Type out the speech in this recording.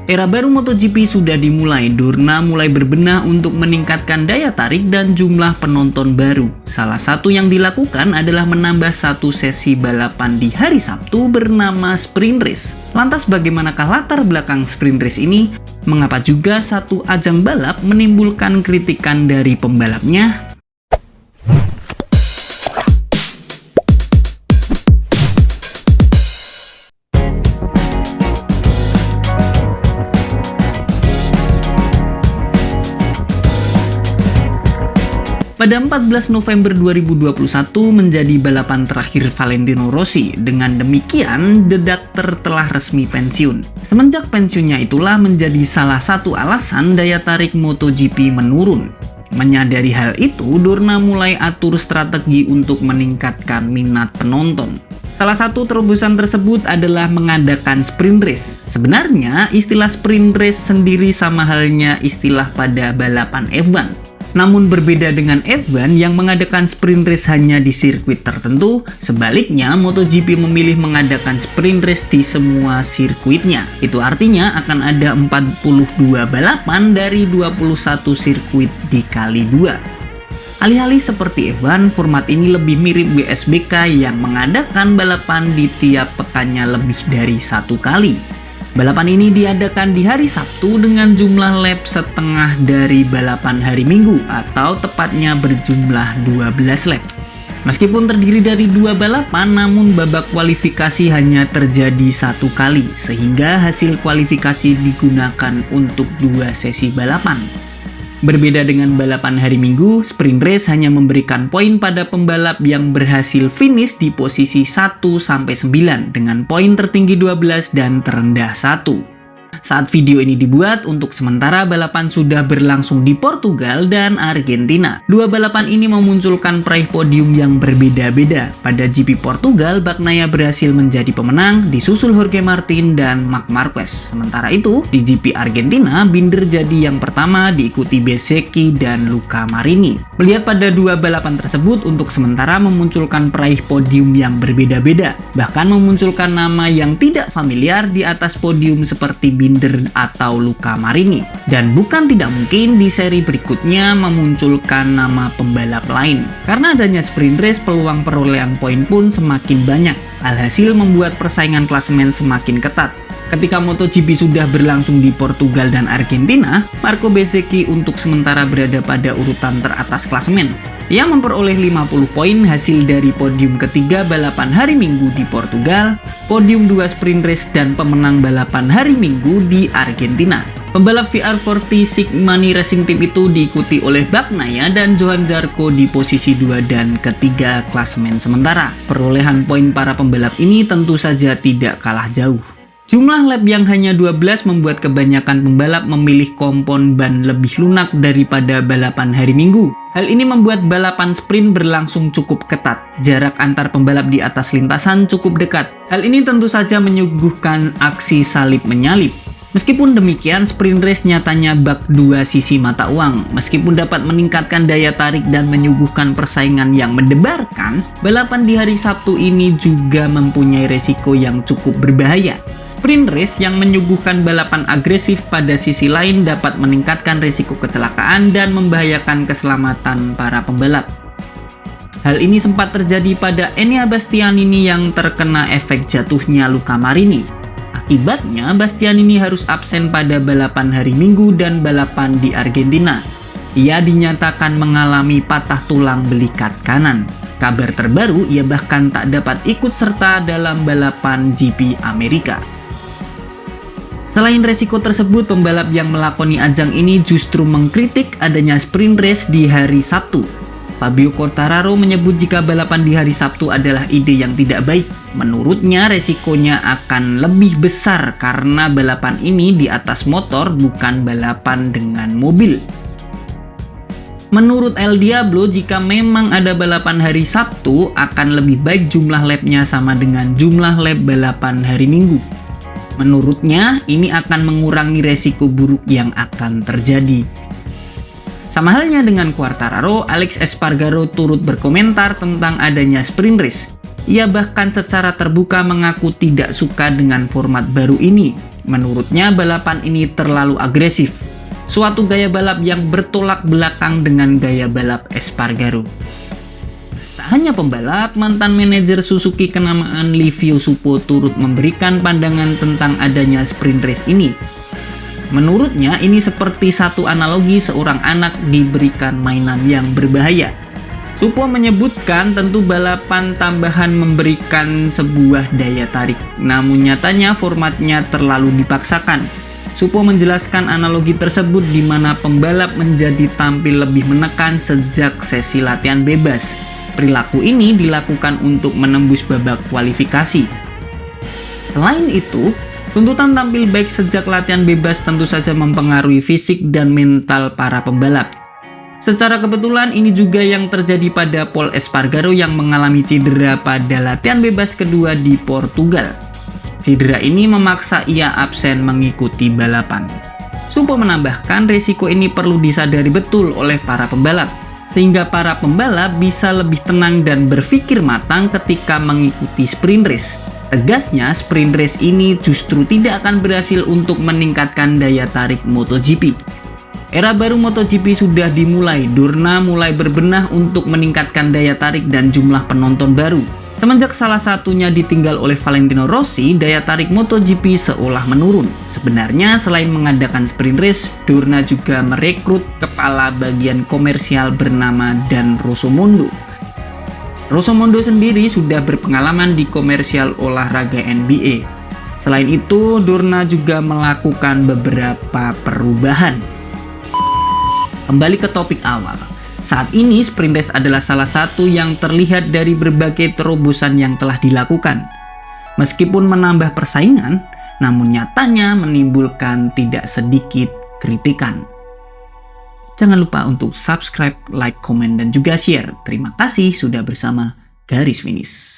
Era baru MotoGP sudah dimulai. Dorna mulai berbenah untuk meningkatkan daya tarik dan jumlah penonton baru. Salah satu yang dilakukan adalah menambah satu sesi balapan di hari Sabtu bernama Sprint Race. Lantas bagaimanakah latar belakang Sprint Race ini? Mengapa juga satu ajang balap menimbulkan kritikan dari pembalapnya? Pada 14 November 2021 menjadi balapan terakhir Valentino Rossi. Dengan demikian, The Doctor telah resmi pensiun. Semenjak pensiunnya itulah menjadi salah satu alasan daya tarik MotoGP menurun. Menyadari hal itu, Dorna mulai atur strategi untuk meningkatkan minat penonton. Salah satu terobosan tersebut adalah mengadakan sprint race. Sebenarnya, istilah sprint race sendiri sama halnya istilah pada balapan F1. Namun berbeda dengan F1 yang mengadakan sprint race hanya di sirkuit tertentu, sebaliknya MotoGP memilih mengadakan sprint race di semua sirkuitnya. Itu artinya akan ada 42 balapan dari 21 sirkuit dikali 2. Alih-alih seperti F1, format ini lebih mirip WSBK yang mengadakan balapan di tiap pekannya lebih dari satu kali. Balapan ini diadakan di hari Sabtu dengan jumlah lap setengah dari balapan hari Minggu atau tepatnya berjumlah 12 lap. Meskipun terdiri dari 2 balapan, namun babak kualifikasi hanya terjadi satu kali sehingga hasil kualifikasi digunakan untuk 2 sesi balapan. Berbeda dengan balapan hari Minggu, sprint race hanya memberikan poin pada pembalap yang berhasil finish di posisi 1-9 dengan poin tertinggi 12 dan terendah 1. Saat video ini dibuat, untuk sementara balapan sudah berlangsung di Portugal dan Argentina. Dua balapan ini memunculkan peraih podium yang berbeda-beda. Pada GP Portugal, Bagnaia berhasil menjadi pemenang, disusul Jorge Martin dan Marc Marquez. Sementara itu, di GP Argentina, Binder jadi yang pertama, diikuti Bezzecchi dan Luca Marini. Melihat pada dua balapan tersebut, untuk sementara memunculkan peraih podium yang berbeda-beda. Bahkan memunculkan nama yang tidak familiar di atas podium seperti Binder atau Luca Marini. Dan bukan tidak mungkin di seri berikutnya memunculkan nama pembalap lain. Karena adanya sprint race, peluang perolehan poin pun semakin banyak. Alhasil membuat persaingan klasemen semakin ketat. Ketika MotoGP sudah berlangsung di Portugal dan Argentina, Marco Bezzecchi untuk sementara berada pada urutan teratas klasemen. Ia memperoleh 50 poin hasil dari podium ketiga balapan hari Minggu di Portugal, podium 2 sprint race dan pemenang balapan hari Minggu di Argentina. Pembalap VR40 Shimano Racing Team itu diikuti oleh Bagnaia dan Johann Zarco di posisi 2 dan ketiga klasemen sementara. Perolehan poin para pembalap ini tentu saja tidak kalah jauh. Jumlah lap yang hanya 12 membuat kebanyakan pembalap memilih kompon ban lebih lunak daripada balapan hari Minggu. Hal ini membuat balapan sprint berlangsung cukup ketat. Jarak antar pembalap di atas lintasan cukup dekat. Hal ini tentu saja menyuguhkan aksi salib menyalip. Meskipun demikian, sprint race nyatanya bak dua sisi mata uang. Meskipun dapat meningkatkan daya tarik dan menyuguhkan persaingan yang mendebarkan, balapan di hari Sabtu ini juga mempunyai resiko yang cukup berbahaya. Sprint race yang menyuguhkan balapan agresif pada sisi lain dapat meningkatkan risiko kecelakaan dan membahayakan keselamatan para pembalap. Hal ini sempat terjadi pada Enea Bastianini yang terkena efek jatuhnya Luca Marini. Akibatnya, Bastianini harus absen pada balapan hari Minggu dan balapan di Argentina. Ia dinyatakan mengalami patah tulang belikat kanan. Kabar terbaru, ia bahkan tak dapat ikut serta dalam balapan GP Amerika. Selain resiko tersebut, pembalap yang melakoni ajang ini justru mengkritik adanya sprint race di hari Sabtu. Fabio Quartararo menyebut jika balapan di hari Sabtu adalah ide yang tidak baik. Menurutnya, resikonya akan lebih besar karena balapan ini di atas motor, bukan balapan dengan mobil. Menurut El Diablo, jika memang ada balapan hari Sabtu, akan lebih baik jumlah lapnya sama dengan jumlah lap balapan hari Minggu. Menurutnya, ini akan mengurangi resiko buruk yang akan terjadi. Sama halnya dengan Quartararo, Alex Espargaro turut berkomentar tentang adanya sprint race. Ia bahkan secara terbuka mengaku tidak suka dengan format baru ini. Menurutnya balapan ini terlalu agresif, suatu gaya balap yang bertolak belakang dengan gaya balap Espargaro. Tak hanya pembalap, mantan manajer Suzuki kenamaan Livio Suppo turut memberikan pandangan tentang adanya sprint race ini. Menurutnya ini seperti satu analogi seorang anak diberikan mainan yang berbahaya. Suppo menyebutkan tentu balapan tambahan memberikan sebuah daya tarik, namun nyatanya formatnya terlalu dipaksakan. Suppo menjelaskan analogi tersebut di mana pembalap menjadi tampil lebih menekan sejak sesi latihan bebas. Perilaku ini dilakukan untuk menembus babak kualifikasi. Selain itu, tuntutan tampil baik sejak latihan bebas tentu saja mempengaruhi fisik dan mental para pembalap. Secara kebetulan ini juga yang terjadi pada Pol Espargaro yang mengalami cedera pada latihan bebas kedua di Portugal. Cedera ini memaksa ia absen mengikuti balapan. Suppo menambahkan resiko ini perlu disadari betul oleh para pembalap, sehingga para pembalap bisa lebih tenang dan berpikir matang ketika mengikuti sprint race. Tegasnya, sprint race ini justru tidak akan berhasil untuk meningkatkan daya tarik MotoGP. Era baru MotoGP sudah dimulai, Dorna mulai berbenah untuk meningkatkan daya tarik dan jumlah penonton baru. Semenjak salah satunya ditinggal oleh Valentino Rossi, daya tarik MotoGP seolah menurun. Sebenarnya selain mengadakan sprint race, Dorna juga merekrut kepala bagian komersial bernama Dan Rossomondo. Rossomondo sendiri sudah berpengalaman di komersial olahraga NBA. Selain itu, Dorna juga melakukan beberapa perubahan. Kembali ke topik awal. Saat ini sprint race adalah salah satu yang terlihat dari berbagai terobosan yang telah dilakukan. Meskipun menambah persaingan, namun nyatanya menimbulkan tidak sedikit kritikan. Jangan lupa untuk subscribe, like, komen, dan juga share. Terima kasih sudah bersama Garis Finish.